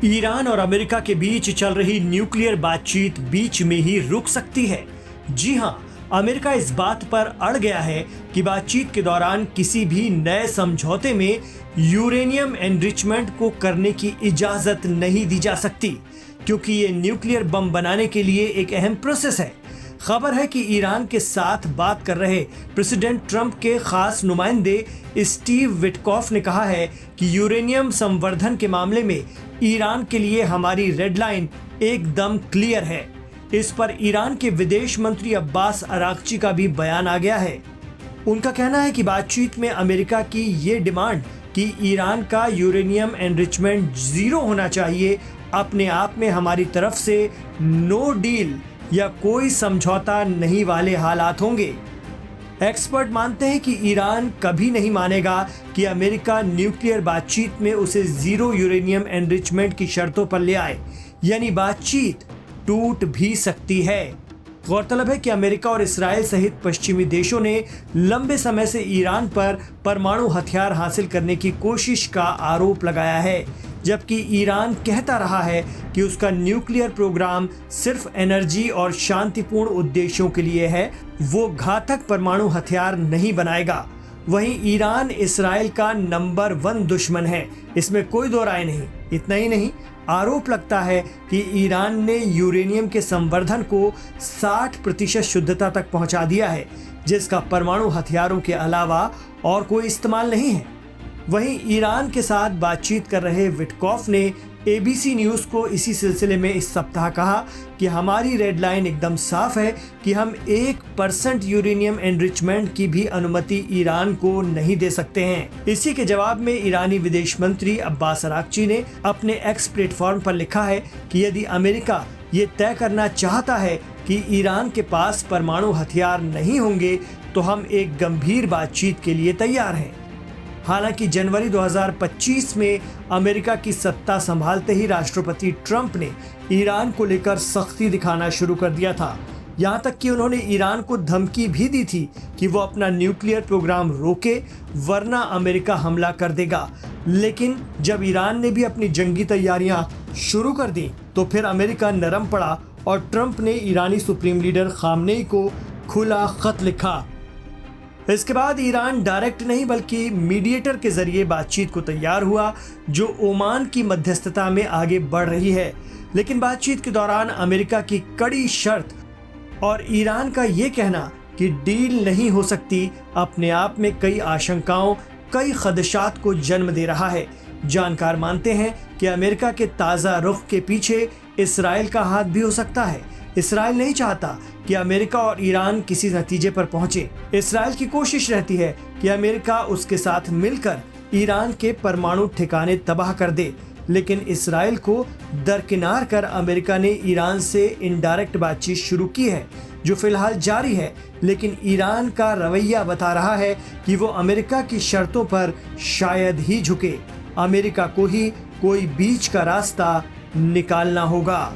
Iran और America के बीच चल रही न्यूक्लियर बातचीत बीच में ही रुक सकती है। जी हां, अमेरिका इस बात पर अड़ गया है कि बातचीत के दौरान किसी भी नए समझौते में यूरेनियम एनरिचमेंट को करने की इजाजत नहीं दी जा सकती, क्योंकि ये न्यूक्लियर बम बनाने के लिए एक अहम प्रोसेस है। खबर है कि ईरान के साथ बात कर रहे प्रेसिडेंट ट्रंप के खास नुमाइंदे स्टीव विटकॉफ ने कहा है कि यूरेनियम संवर्धन के मामले में ईरान के लिए हमारी रेड लाइन एकदम क्लियर है। इस पर ईरान के विदेश मंत्री अब्बास अरागची का भी बयान आ गया है। उनका कहना है कि बातचीत में अमेरिका की ये डिमांड कि ईरान का यूरेनियम एनरिचमेंट 0 होना चाहिए, अपने आप में हमारी तरफ से नो डील या कोई समझौता नहीं वाले हालात होंगे। एक्सपर्ट मानते हैं कि ईरान कभी नहीं मानेगा कि अमेरिका न्यूक्लियर बातचीत में उसे 0 यूरेनियम एनरिचमेंट की शर्तों पर ले आए, यानी बातचीत टूट भी सकती है। गौरतलब है कि अमेरिका और इस्राएल सहित पश्चिमी देशों ने लंबे समय से ईरान पर परमाणु हथियार हासिल करने की कोशिश का आरोप लगाया है, जबकि ईरान कहता रहा है कि उसका न्यूक्लियर प्रोग्राम सिर्फ एनर्जी और शांतिपूर्ण उद्देश्यों के लिए है, वो घातक परमाणु हथियार नहीं बनाएगा। वहीं ईरान इस्राएल का नंबर 1 दुश्मन है, इसमें कोई दो राय नहीं। इतना ही नहीं, आरोप लगता है कि ईरान ने यूरेनियम के संवर्धन को 60% शुद्धता तक पहुंचा दिया है, जिसका परमाणु हथियारों के अलावा और कोई इस्तेमाल नहीं है। वहीं ईरान के साथ बातचीत कर रहे विटकॉफ ने एबीसी न्यूज़ को इसी सिलसिले में इस सप्ताह कहा कि हमारी रेड लाइन एकदम साफ है कि हम 1% यूरेनियम एनरिचमेंट की भी अनुमति ईरान को नहीं दे सकते हैं। इसी के जवाब में ईरानी विदेश मंत्री अब्बास अरागची ने अपने एक्स प्लेटफॉर्म पर लिखा है कि यदि अमेरिका ये तय करना चाहता है कि ईरान के पास परमाणु हथियार नहीं होंगे तो हम एक गंभीर बातचीत के लिए तैयार हैं। हालांकि जनवरी 2025 में अमेरिका की सत्ता संभालते ही राष्ट्रपति ट्रंप ने ईरान को लेकर सख्ती दिखाना शुरू कर दिया था। यहां तक कि उन्होंने ईरान को धमकी भी दी थी कि वो अपना न्यूक्लियर प्रोग्राम रोके, वरना अमेरिका हमला कर देगा। लेकिन जब ईरान ने भी अपनी जंगी तैयारियां शुरू कर दी तो फिर अमेरिका नरम पड़ा और ट्रंप ने ईरानी सुप्रीम लीडर खामनेई को खुला खत लिखा। इसके बाद ईरान डायरेक्ट नहीं बल्कि मीडिएटर के जरिए बातचीत को तैयार हुआ, जो ओमान की मध्यस्थता में आगे बढ़ रही है। लेकिन बातचीत के दौरान अमेरिका की कड़ी शर्त और ईरान का ये कहना कि डील नहीं हो सकती अपने आप में कई आशंकाओं, कई खदशात को जन्म दे रहा है। जानकार मानते हैं कि अमेरिका के ताज़ा रुख के पीछे इस्राएल का हाथ भी हो सकता है। इस्राएल नहीं चाहता कि अमेरिका और ईरान किसी नतीजे पर पहुंचे। इस्राएल की कोशिश रहती है कि अमेरिका उसके साथ मिलकर ईरान के परमाणु ठिकाने तबाह कर दे, लेकिन इस्राएल को दरकिनार कर अमेरिका ने ईरान से इनडायरेक्ट बातचीत शुरू की है, जो फिलहाल जारी है। लेकिन ईरान का रवैया बता रहा है कि वो अमेरिका की शर्तों पर शायद ही झुके। अमेरिका को ही कोई बीच का रास्ता निकालना होगा।